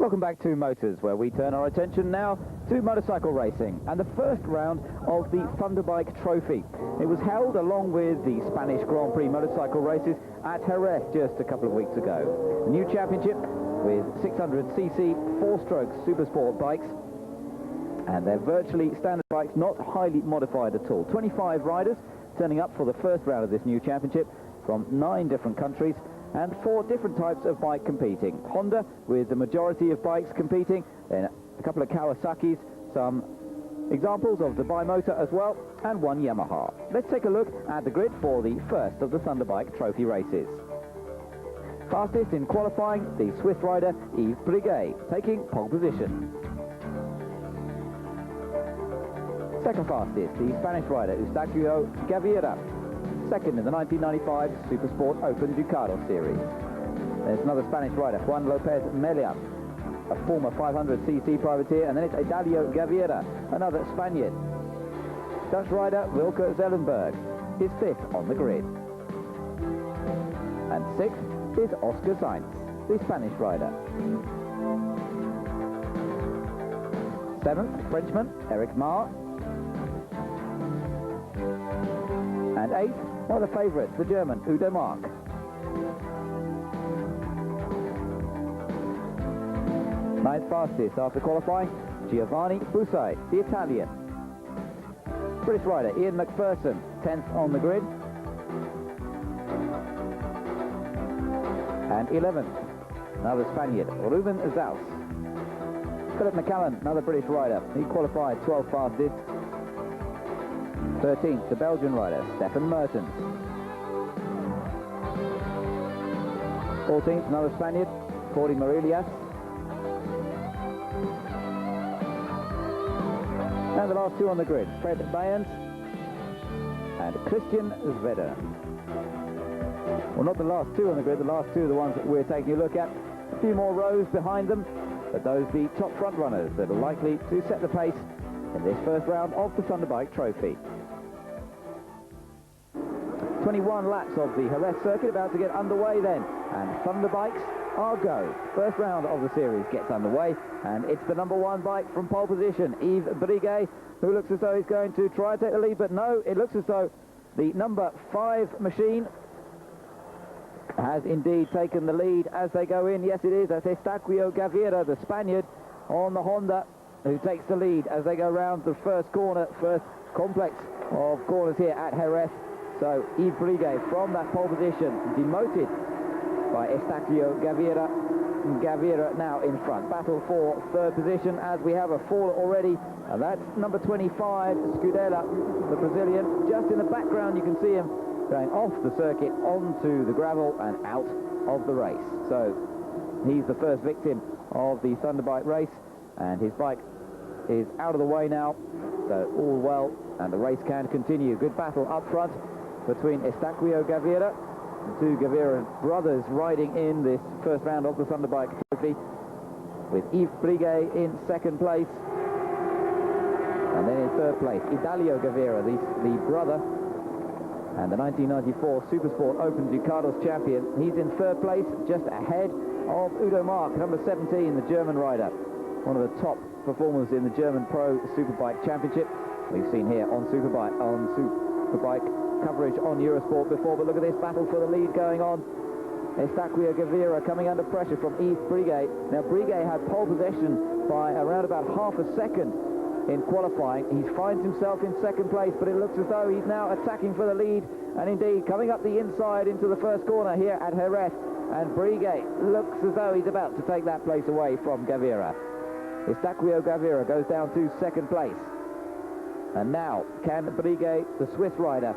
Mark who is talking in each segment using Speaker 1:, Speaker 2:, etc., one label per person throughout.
Speaker 1: Welcome back to Motors, where we turn our attention now to motorcycle racing and the first round of the Thunderbike Trophy. It was held along with the Spanish Grand Prix motorcycle races at Jerez just a couple of weeks ago. A new championship with 600cc four-stroke supersport bikes, and they're virtually standard bikes, not highly modified at all. 25 riders turning up for the first round of this new championship from 9 different countries, and 4 different types of bike competing. Honda with the majority of bikes competing, then a couple of Kawasaki's, some examples of the Bimotor as well, and 1 Yamaha. Let's take a look at the grid for the first of the Thunderbike Trophy races. Fastest in qualifying, the Swiss rider Yves Briguet, taking pole position. Second fastest, the Spanish rider Eustaquio Gaviria, second in the 1995 Supersport Open Ducado Series. There's another Spanish rider, Juan Lopez Melian, a former 500cc privateer, and then it's Idalio Gaviria, another Spaniard. Dutch rider Wilke Zellenberg is 5th on the grid. And 6th is Oscar Sainz, the Spanish rider. 7th, Frenchman Eric Marr. And 8th, one of the favourites, the German Udo Mark. Ninth fastest after qualifying, Giovanni Busai, the Italian. British rider Ian McPherson, 10th on the grid. And 11th, another Spaniard, Ruben Zaus. Philip McCallan, another British rider, he qualified 12th fastest. 13th, the Belgian rider, Stefan Mertens. 14th, another Spaniard, Cordy Morelias. And the last 2 on the grid, Fred Bayerns and Christian Zveder. Well, not the last 2 on the grid, the last 2 are the ones that we're taking a look at. A few more rows behind them, but those the top front runners that are likely to set the pace in this first round of the Thunderbike Trophy. 21 laps of the Jerez circuit about to get underway then, and Thunderbikes are go. First round of the series gets underway, and it's the number 1 bike from pole position, Yves Briguet, who looks as though he's going to try to take the lead, but no, it looks as though the number 5 machine has indeed taken the lead as they go in. Yes, it is. That's Eustaquio Gaviria, the Spaniard, on the Honda, who takes the lead as they go round the first corner, first complex of corners here at Jerez. So Yves Briguet from that pole position, demoted by Eustaquio Gaviria. Gaviria now in front. Battle for 3rd position as we have a fall already. And that's number 25, Scudella, the Brazilian. Just in the background you can see him going off the circuit onto the gravel and out of the race. So he's the first victim of the Thunderbike race, and his bike is out of the way now. So all well, and the race can continue. Good battle up front between Eustaquio Gaviria, the 2 Gaviria brothers riding in this first round of the Thunderbike Trophy, with Yves Briguet in 2nd place, and then in 3rd place Idalio Gaviria, the brother and the 1994 Supersport Open Ducados champion. He's in 3rd place, just ahead of Udo Mark, number 17, the German rider, one of the top performers in the German Pro Superbike Championship. We've seen here on Superbike coverage on Eurosport before, but look at this battle for the lead going on. Eustaquio Gaviria coming under pressure from Yves Briguet. Now Briguet had pole possession by around about half a second in qualifying. He finds himself in 2nd place, but it looks as though he's now attacking for the lead, and indeed coming up the inside into the first corner here at Jerez, and Briguet looks as though he's about to take that place away from Gaviria. Eustaquio Gaviria goes down to 2nd place. And now, can Briguet, the Swiss rider,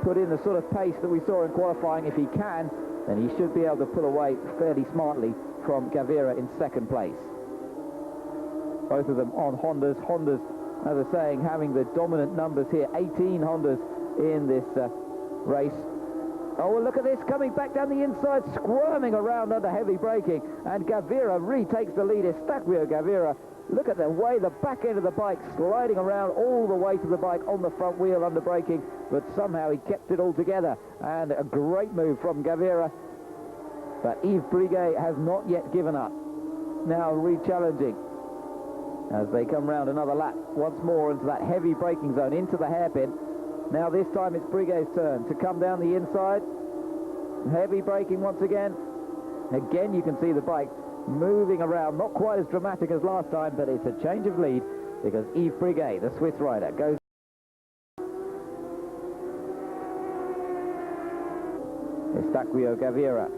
Speaker 1: put in the sort of pace that we saw in qualifying? If he can, then he should be able to pull away fairly smartly from Gaviria in 2nd place. Both of them on Hondas. Hondas, as I saying, having the dominant numbers here. 18 Hondas in this race. Oh, well, look at this, coming back down the inside, squirming around under heavy braking, and Gaviria retakes the lead. Eustaquio Gaviria, look at the way the back end of the bike sliding around all the way to the bike on the front wheel under braking, but somehow he kept it all together, and a great move from Gaviria. But Yves Briguet has not yet given up. now re-challenging as they come round another lap once more into that heavy braking zone, into the hairpin. Now this time it's Briguet's turn to come down the inside. Heavy braking once again. Again you can see the bike moving around, not quite as dramatic as last time, but it's a change of lead because Yves Briguet, the Swiss rider, goes. Eustaquio Gaviria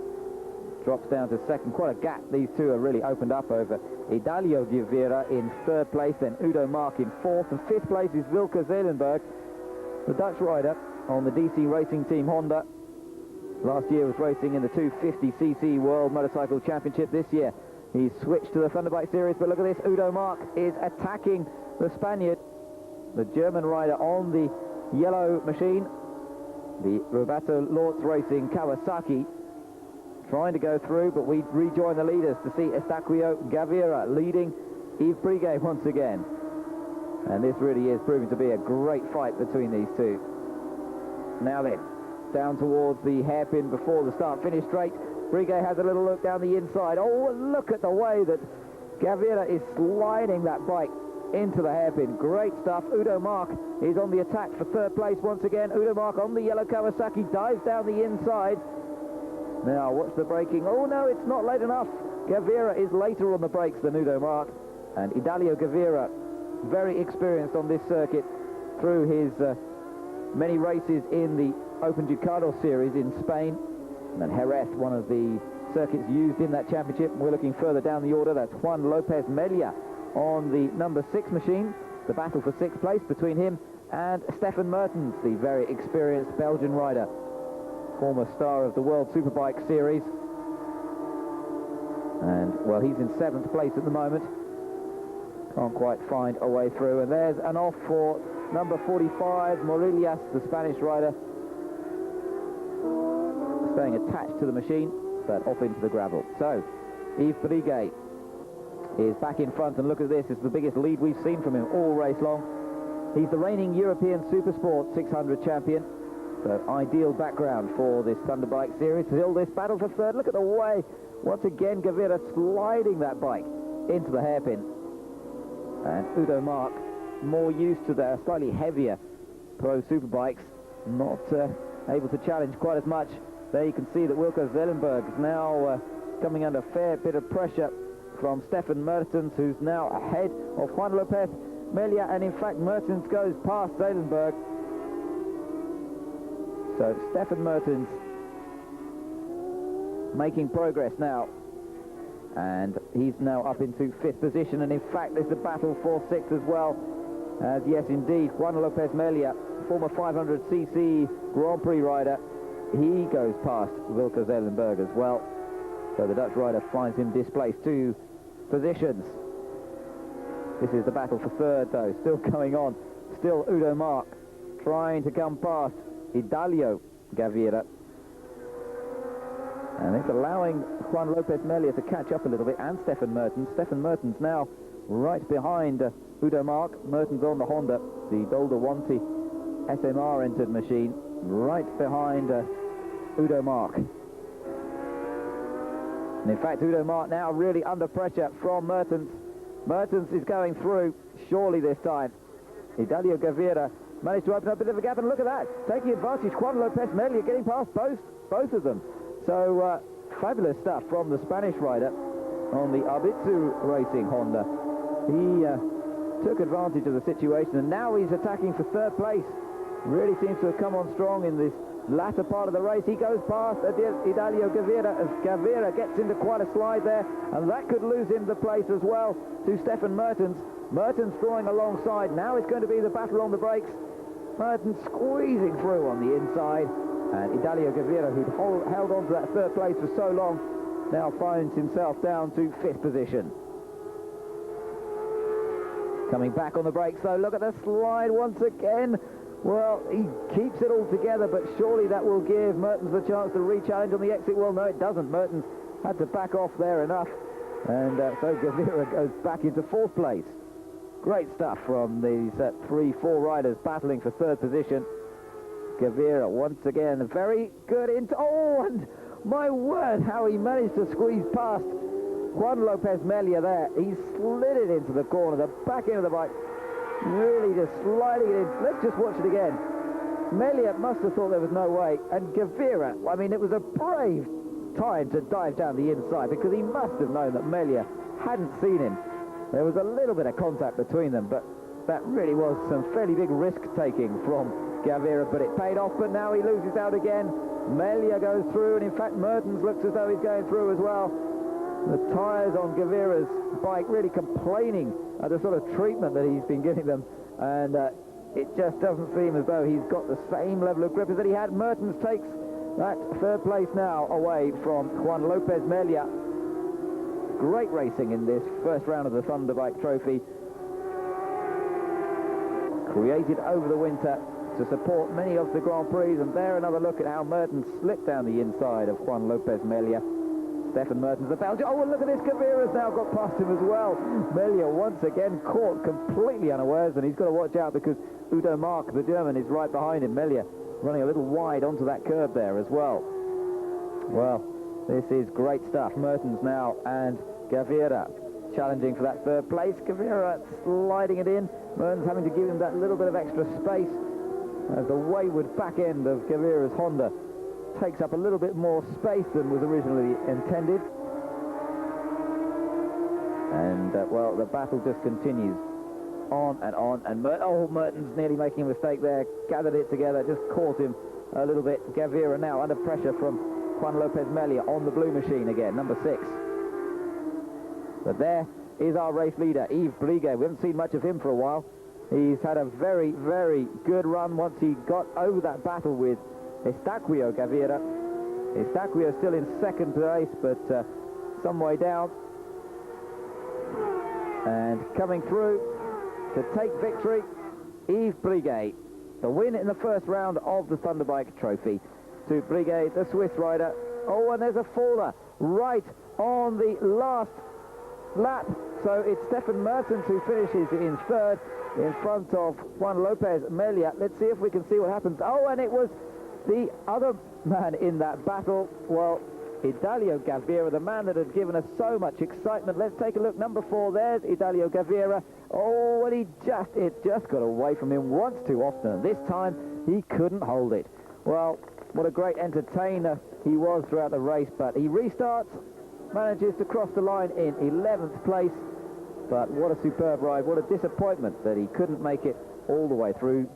Speaker 1: drops down to second. Quite a gap these two are really opened up over. Idalio Gaviria in third place, then Udo Mark in fourth, and fifth place is Wilke Zeelenberg, the Dutch rider on the DC Racing Team Honda. Last year was racing in the 250cc World Motorcycle Championship. This year he's switched to the Thunderbike series, but look at this, Udo Mark is attacking the Spaniard, the German rider on the yellow machine, the Roberto Lortz Racing Kawasaki, trying to go through, but we rejoin the leaders to see Eustaquio Gaviria leading Yves Briguet once again. And this really is proving to be a great fight between these two. Now then, down towards the hairpin before the start-finish straight. Briguet has a little look down the inside. Oh, look at the way that Gaviria is sliding that bike into the hairpin. Great stuff. Udo Mark is on the attack for third place once again. Udo Mark on the yellow Kawasaki dives down the inside. Now, watch the braking. Oh, no, it's not late enough. Gaviria is later on the brakes than Udo Mark. And Idalio Gaviria, very experienced on this circuit through his many races in the Open Ducado series in Spain. And then Jerez, one of the circuits used in that championship. We're looking further down the order. That's Juan Lopez Mella on the number 6 machine. The battle for 6th place between him and Stefan Mertens, the very experienced Belgian rider, former star of the World Superbike series. And, well, he's in 7th place at the moment. Can't quite find a way through. And there's an off for number 45, Morillas, the Spanish rider, staying attached to the machine, but off into the gravel. So, Yves Briguet is back in front, and look at this, it's the biggest lead we've seen from him all race long. He's the reigning European Supersport 600 champion, so ideal background for this Thunderbike series. Still this battle for third. Look at the way, once again, Gaviria sliding that bike into the hairpin. And Udo Mark, more used to the slightly heavier Pro Superbikes, not able to challenge quite as much. There you can see that Wilke Zeelenberg is now coming under a fair bit of pressure from Stefan Mertens, who's now ahead of Juan Lopez Mella, and in fact Mertens goes past Zeelenberg. So Stefan Mertens making progress now, and he's now up into 5th position, and in fact there's a battle for 6th as well, as yes indeed, Juan Lopez Mella, former 500cc Grand Prix rider, he goes past Wilke Zeelenberg as well. So the Dutch rider finds him displaced 2 positions. This is the battle for third though, still going on. Still Udo Mark trying to come past Idalio Gaviria. And it's allowing Juan Lopez Mella to catch up a little bit, and Stefan Mertens. Stefan Mertens now right behind Udo Mark. Mertens on the Honda, the Dolder Wanty SMR entered machine, right behind Udo Mark. And in fact, Udo Mark now really under pressure from Mertens. Mertens is going through, surely this time. Idalio Gaviria managed to open up a bit of a gap, and look at that, taking advantage. Juan Lopez Mella getting past both of them. So fabulous stuff from the Spanish rider on the Arbitzu Racing Honda. He took advantage of the situation, and now he's attacking for third place. Really seems to have come on strong in this latter part of the race. He goes past Idalio Gaviria as Gaviria gets into quite a slide there, and that could lose him the place as well to Stefan Mertens. Mertens drawing alongside. Now it's going to be the battle on the brakes. Mertens squeezing through on the inside, and Idalio Gaviria, who'd held on to that third place for so long, now finds himself down to 5th position. Coming back on the brakes though, look at the slide once again. Well, he keeps it all together, but surely that will give Mertens the chance to re-challenge on the exit. Well, no, it doesn't. Mertens had to back off there enough, and so Gaviria goes back into 4th place. Great stuff from these 3-4 riders battling for 3rd position. Gaviria once again very good into... Oh, and my word, how he managed to squeeze past Juan Lopez Melia there, he slid it into the corner, the back end of the bike, really just sliding it in. Let's just watch it again. Melia must have thought there was no way, and Gavira, I mean, it was a brave time to dive down the inside, because he must have known that Melia hadn't seen him. There was a little bit of contact between them, but that really was some fairly big risk-taking from Gavira, but it paid off. But now he loses out again. Melia goes through, and in fact Mertens looks as though he's going through as well. The tyres on Gavira's bike really complaining at the sort of treatment that he's been giving them, and it just doesn't seem as though he's got the same level of grip as that he had. Mertens takes that third place now away from Juan Lopez Melia. Great racing in this first round of the Thunderbike Trophy, created over the winter to support many of the Grand Prix. And there another look at how Mertens slipped down the inside of Juan Lopez Melia. Stefan Mertens, the Belgian. Oh, and look at this, Gavira's now got past him as well. Melia once again caught completely unawares, and he's got to watch out because Udo Mark, the German, is right behind him. Melia running a little wide onto that curb there as well. Well, this is great stuff. Mertens now and Gavira challenging for that third place. Gavira sliding it in. Mertens having to give him that little bit of extra space as the wayward back end of Gavira's Honda takes up a little bit more space than was originally intended. And, well, the battle just continues on, and Mertens nearly making a mistake there, gathered it together, just caught him a little bit. Gavira now under pressure from Juan Lopez Melia on the blue machine again, number 6. But there is our race leader, Yves Briguet. We haven't seen much of him for a while. He's had a very, very good run once he got over that battle with Estaquio Gavira. Estaquio still in second place, but some way down. And coming through to take victory, Yves Briguet. The win in the first round of the Thunderbike Trophy to Briguet, the Swiss rider. Oh, and there's a faller right on the last lap. So it's Stefan Mertens who finishes in third in front of Juan Lopez Melia. Let's see if we can see what happens. Oh, and it was the other man in that battle. Well, Idalio Gavira, the man that had given us so much excitement. Let's take a look. Number 4, there's Idalio Gavira. Oh, and it just got away from him once too often. This time, he couldn't hold it. Well, what a great entertainer he was throughout the race, but he restarts, manages to cross the line in 11th place. But what a superb ride, what a disappointment that he couldn't make it all the way through.